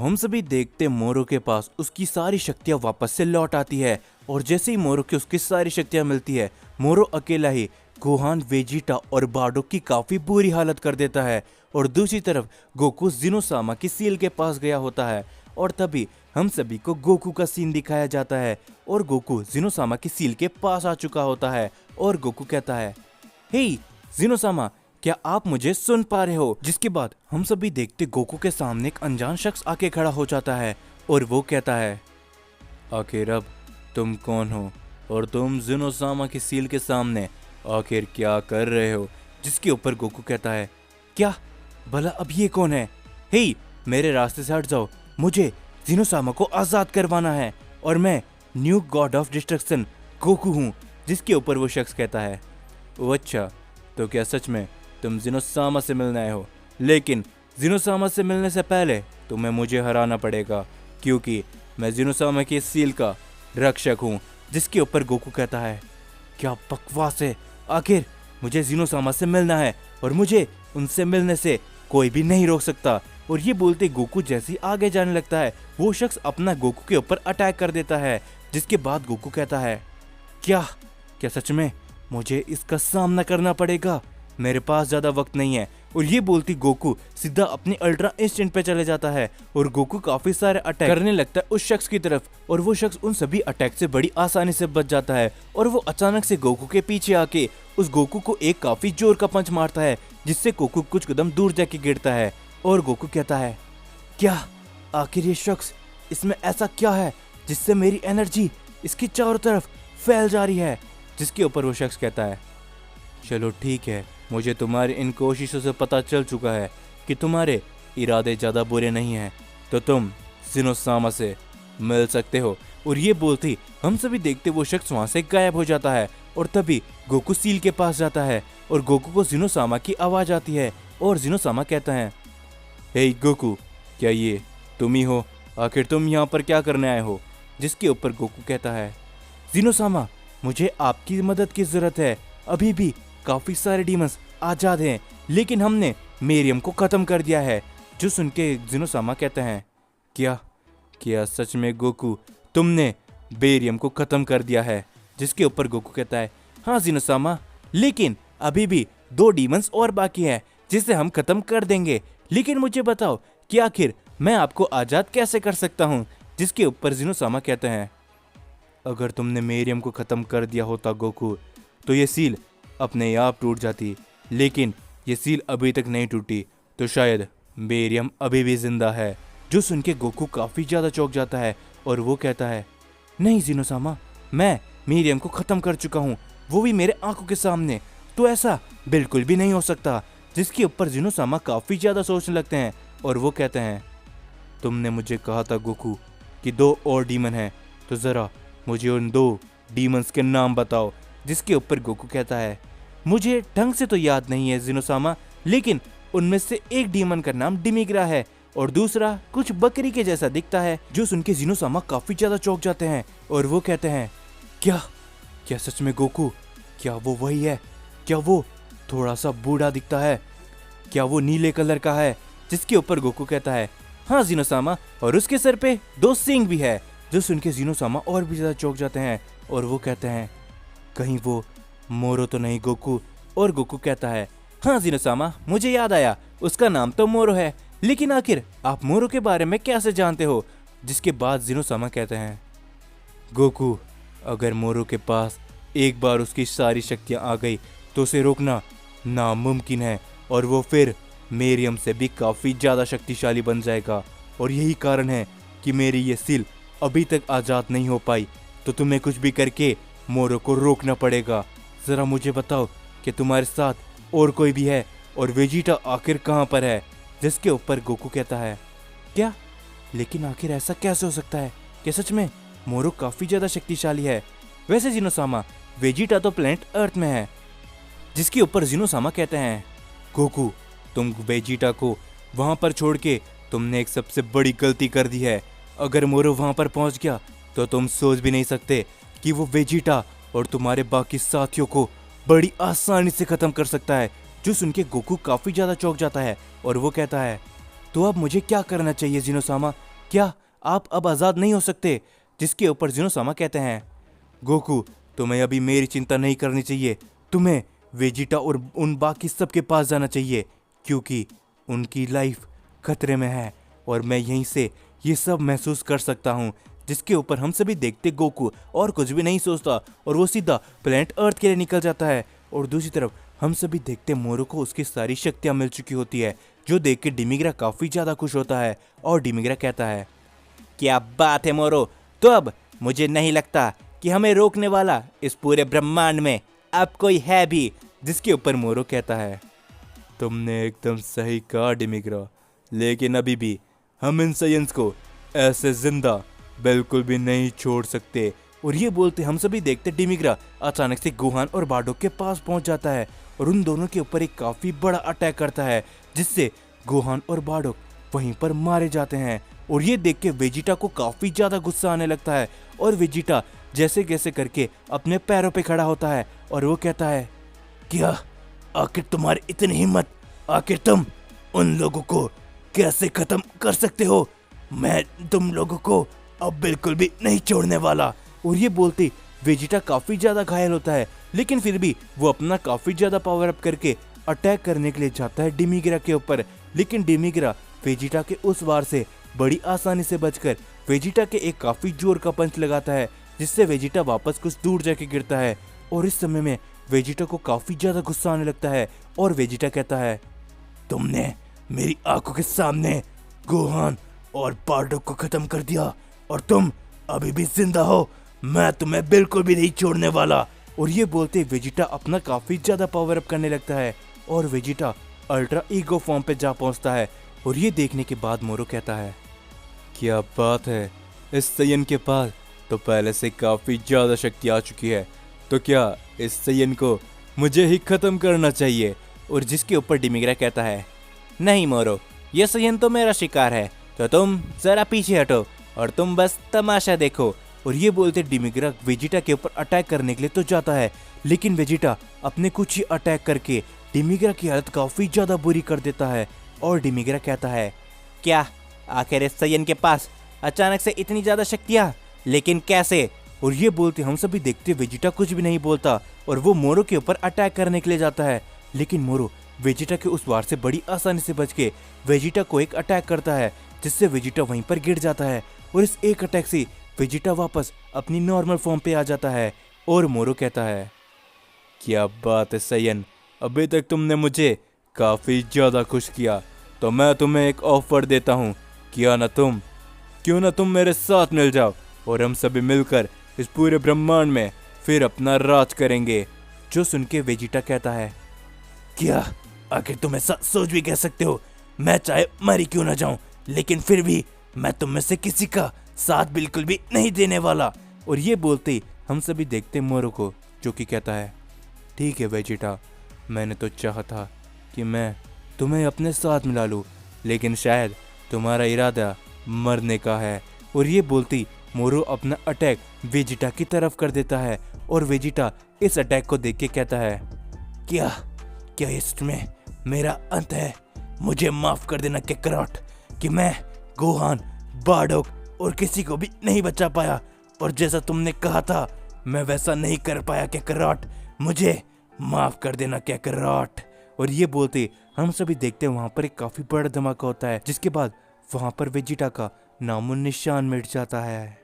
हम सभी देखते मोरो के पास उसकी सारी शक्तियां वापस से लौट आती है और जैसे ही मोरो की उसकी सारी शक्तियां मिलती है, मोरो अकेला ही गोहान, वेजिटा और बार्डोक की काफी बुरी हालत कर देता है। और दूसरी तरफ गोकू जिनोसामा की सील के पास गया होता है और तभी हम सभी को गोकू का सीन दिखाया जाता है और गोकू जिनोसामा की सील के पास आ चुका होता है और गोकू कहता है, हे जिनोसामा, क्या आप मुझे सुन पा रहे हो? जिसके बाद हम सभी देखते गोकू के सामने एक अनजान शख्स आके खड़ा हो जाता है और वो कहता है, आखिर अब तुम कौन हो और तुम जिनोसामा की सील के सामने आखिर क्या कर रहे हो? जिसके ऊपर गोकू कहता है, क्या भला अब ये कौन है? हे, मेरे रास्ते से हट जाओ, मुझे जिनोसामा को आजाद करवाना है और मैं new God of destruction Goku हूँ। जिसके ऊपर वो शख्स कहता है, ओ अच्छा, तो क्या सच में तुम जिनोसामा से मिलने आए हो? लेकिन जिनोसामा से मिलने से पहले तुम्हें मुझे हराना पड़ेगा क्योंकि मैं जिनोसामा की सील का रक्षक हूँ। जिसके ऊपर गोकू कहता है, क्या बकवास है, आखिर मुझे जिनोसामा से मिलना है और मुझे उनसे मिलने से कोई भी नहीं रोक सकता। और ये बोलते गोकू जैसे ही आगे जाने लगता है, वो शख्स अपना गोकू के ऊपर अटैक कर देता है। जिसके बाद गोकू कहता है, क्या सच में मुझे इसका सामना करना पड़ेगा? मेरे पास ज्यादा वक्त नहीं है। और ये बोलती गोकू सीधा अपनी अल्ट्रा इंस्टेंट पे चले जाता है और गोकू काफी सारे अटैक करने लगता है उस शख्स की तरफ और वो शख्स उन सभी अटैक से बड़ी आसानी से बच जाता है। और वो अचानक से गोकू के पीछे आके उस गोकू को एक काफी जोर का पंच मारता है जिससे गोकू कुछ कदम दूर जाके गिरता है। और गोकू कहता है, क्या आखिर ये शख्स, इसमें ऐसा क्या है जिससे मेरी एनर्जी इसकी चारों तरफ फैल जा रही है? जिसके ऊपर वो शख्स कहता है, चलो ठीक है, मुझे तुम्हारी इन कोशिशों से पता चल चुका है कि तुम्हारे इरादे ज़्यादा बुरे नहीं हैं, तो तुम जिनोसामा से मिल सकते हो। और ये बोलती हम सभी देखते वो शख्स वहाँ से गायब हो जाता है और तभी गोकू सील के पास जाता है और गोकू को जिनोसामा की आवाज़ आती है और जिनोसामा कहता है, हे गोकू, क्या ये तुम ही हो? आखिर तुम यहाँ पर क्या करने आए हो? जिसके ऊपर गोकू कहता है, जिनोसामा, मुझे आपकी मदद की ज़रूरत है। अभी भी काफ़ी सारे डीमंस आज़ाद हैं लेकिन हमने मेरियम को ख़त्म कर दिया है। जो सुन के जिनोसामा कहते हैं, क्या सच में गोकू तुमने बेरियम को ख़त्म कर दिया है? जिसके ऊपर गोकू कहता है, हाँ जिनोसामा, लेकिन अभी भी 2 डीमंस और बाकी हैं जिसे हम ख़त्म कर देंगे। लेकिन मुझे बताओ कि आखिर मैं आपको आज़ाद कैसे कर सकता हूँ? जिसके ऊपर जिनोसामा कहते हैं, अगर तुमने मेरियम को ख़त्म कर दिया होता गोकू, तो ये सील अपने आप टूट जाती, लेकिन ये सील अभी तक नहीं टूटी, तो शायद मेरियम अभी भी जिंदा है। जो सुन के गोकू काफ़ी ज़्यादा चौंक जाता है और वो कहता है, नहीं जिनोसामा, मैं मेरियम को ख़त्म कर चुका हूँ, वो भी मेरे आंखों के सामने, तो ऐसा बिल्कुल भी नहीं हो सकता। जिसके ऊपर जिनोसामा काफ़ी ज़्यादा सोचने लगते हैं और वो कहते हैं, तुमने मुझे कहा था गोकू कि 2 और डीमन हैं, तो ज़रा मुझे उन 2 डीमंस के नाम बताओ। जिसके ऊपर गोकू कहता है, मुझे ढंग से तो याद नहीं है जिनोसामा, लेकिन उनमें से एक डीमन का नाम डिमिग्रा है और दूसरा कुछ बकरी के जैसा दिखता है। जो सुन के जिनोसामा काफ़ी ज़्यादा चौंक जाते हैं और वो कहते हैं, क्या सच में गोकू, क्या वो वही है? क्या वो थोड़ा सा बूढ़ा दिखता है? क्या वो नीले कलर का है? जिसके ऊपर गोकू कहता है, हाँ जिनोसामा, और उसके सर पे 2 सींग भी है। जो सुन के जिनोसामा और भी ज़्यादा चौंक जाते हैं और वो कहते हैं, कहीं वो मोरो तो नहीं गोकू? और गोकू कहता है, हाँ जिनोसामा, मुझे याद आया, उसका नाम तो मोरो है, लेकिन आखिर आप मोरो के बारे में कैसे जानते हो? जिसके बाद जिनोसामा कहते हैं, गोकू, अगर मोरो के पास एक बार उसकी सारी शक्तियाँ आ गई तो उसे रोकना नामुमकिन है और वो फिर मेरियम से भी काफ़ी ज़्यादा शक्तिशाली बन जाएगा। और यही कारण है कि मेरी ये सील अभी तक आज़ाद नहीं हो पाई, तो तुम्हें कुछ भी करके मोरो को रोकना पड़ेगा। ज़रा मुझे बताओ कि तुम्हारे साथ और कोई भी है और वेजिटा आखिर कहाँ पर है? जिसके ऊपर गोकू कहता है, क्या? लेकिन आखिर ऐसा कैसे हो सकता है कि सच में मोरो काफ़ी ज़्यादा शक्तिशाली है? वैसे जिनोसामा, वेजिटा तो प्लेनेट अर्थ में है। जिसके ऊपर जिनोसामा कहते हैं, गोकू, तुम वेजिटा को वहाँ पर छोड़ के तुमने एक सबसे बड़ी गलती कर दी है। अगर मोरो वहाँ पर पहुँच गया तो तुम सोच भी नहीं सकते कि वो वेजिटा और तुम्हारे बाकी साथियों को बड़ी आसानी से ख़त्म कर सकता है। जो सुन के गोकू काफ़ी ज़्यादा चौंक जाता है और वो कहता है, तो अब मुझे क्या करना चाहिए जिनोसामा? क्या आप अब आज़ाद नहीं हो सकते? जिसके ऊपर जिनोसामा कहते हैं, गोकू तुम्हें अभी मेरी चिंता नहीं करनी चाहिए, तुम्हें वेजिटा और उन बाकी सबके पास जाना चाहिए क्योंकि उनकी लाइफ खतरे में है और मैं यहीं से ये सब महसूस कर सकता हूँ। जिसके ऊपर हम सभी देखते गोकू और कुछ भी नहीं सोचता और वो सीधा प्लेनेट अर्थ के लिए निकल जाता है। और दूसरी तरफ हम सभी देखते मोरू को उसकी सारी शक्तियाँ मिल चुकी होती है, जो देख के डिमिग्रा काफ़ी ज़्यादा खुश होता है और डिमिग्रा कहता है, क्या बात है मोरू, तो अब मुझे नहीं लगता कि हमें रोकने वाला इस पूरे ब्रह्मांड में अब कोई है भी। जिसके ऊपर मोरू कहता है, तुमने एकदम सही कहा डिमिग्रा, लेकिन अभी भी हम इन साइंस को ऐसे जिंदा बिल्कुल भी नहीं छोड़ सकते। और ये बोलते हम सभी देखते डिमिग्रा अचानक से गोहान और बार्डोक के पास पहुंच जाता है और उन दोनों के ऊपर एक काफी बड़ा अटैक करता है, जिससे गोहान और बार्डोक वहीं पर मारे जाते हैं। और ये देख के वेजिटा को काफी ज्यादा गुस्सा आने लगता है और वेजिटा जैसे कैसे करके अपने पैरों पे खड़ा होता है और वो कहता है, क्या आखिर तुम्हारी इतनी हिम्मत, आखिर तुम उन लोगों को कैसे खत्म कर सकते हो? मैं तुम लोगों को अब बिल्कुल भी नहीं छोड़ने वाला। और ये बोलते वेजिटा काफी ज्यादा घायल होता है, लेकिन फिर भी वो अपना काफी ज्यादा पावर अप करके अटैक करने के लिए जाता है डिमिग्रा के ऊपर। लेकिन डिमिग्रा वेजिटा के उस वार से बड़ी आसानी से बचकर वेजिटा के एक काफी जोर का पंच लगाता है, जिससे वेजिटा वापस कुछ दूर जाके गिरता है। और इस समय में वेजिटा को काफी ज्यादा गुस्सा आने लगता है और वेजिटा कहता है, तुमने मेरी आंखों के सामने गोहान और बार्डोक को खत्म कर दिया और तुम अभी भी जिंदा हो, मैं तुम्हें बिल्कुल भी नहीं छोड़ने वाला। और ये बोलते वेजिटा अपना काफी ज्यादा पावर अप करने लगता है और वेजिटा अल्ट्रा ईगो फॉर्म पे जा पहुंचता है। और ये देखने के बाद मोरू कहता है, क्या बात है, इस सैयन के पास तो पहले से काफी ज्यादा शक्ति आ चुकी है, तो क्या इस सैयन को मुझे ही खत्म करना चाहिए? और जिसके ऊपर डिमिग्रा कहता है, नहीं मोरू, ये सैयन तो मेरा शिकार है, तो तुम जरा पीछे हटो और तुम बस तमाशा देखो। और ये बोलते डिमिग्रा वेजिटा के ऊपर अटैक करने के लिए तो जाता है, लेकिन वेजिटा अपने कुछ ही अटैक करके डिमिग्रा की हालत काफी ज्यादा बुरी कर देता है। और डिमिग्रा कहता है, क्या आखिर इस सैयन के पास अचानक से इतनी ज्यादा शक्तियां, लेकिन कैसे? और ये बोलते हम सभी देखते वेजिटा कुछ भी नहीं बोलता और वो मोरू के ऊपर अटैक करने के लिए जाता है, लेकिन मोरू वेजिटा के उस वार से बड़ी आसानी से बच के वेजिटा को एक अटैक करता है, जिससे वेजिटा वहीं पर गिर जाता है। और इस एक अटैक से वेजिटा वापस अपनी नॉर्मल फॉर्म पे आ जाता है। और मोरू कहता है, क्या बात है सैयन, अभी तक तुमने मुझे काफी ज्यादा खुश किया, तो मैं तुम्हें एक ऑफर देता हूँ, क्यों ना तुम मेरे साथ मिल जाओ और हम सभी मिलकर इस पूरे ब्रह्मांड में फिर अपना राज करेंगे। जो सुन के वेजिटा कहता है, क्या आखिर तुम ऐसा सोच भी कह सकते हो? मैं चाहे मरी क्यों ना जाऊं, लेकिन फिर भी मैं तुम में से किसी का साथ बिल्कुल भी नहीं देने वाला। और ये बोलते हम सभी देखते मोरू को, जो कि कहता है, ठीक है वेजिटा, मैंने तो चाहा था कि मैं तुम्हें अपने साथ मिला लूं, लेकिन शायद तुम्हारा इरादा मरने का है। और ये बोलती मोरू अपना अटैक वेजिटा की तरफ कर देता है और वेजिटा इस अटैक को देख के कहता है, क्या इसमें मेरा अंत है? मुझे माफ कर देना काकारोट कि मैं गोहान, बार्डोक और किसी को भी नहीं बचा पाया, और जैसा तुमने कहा था मैं वैसा नहीं कर पाया काकारोट, मुझे माफ कर देना काकारोट। और ये बोलते हम सभी देखते हैं वहां पर एक काफी बड़ा धमाका होता है, जिसके बाद वहां पर वेजिटा का नामो निशान मिट जाता है।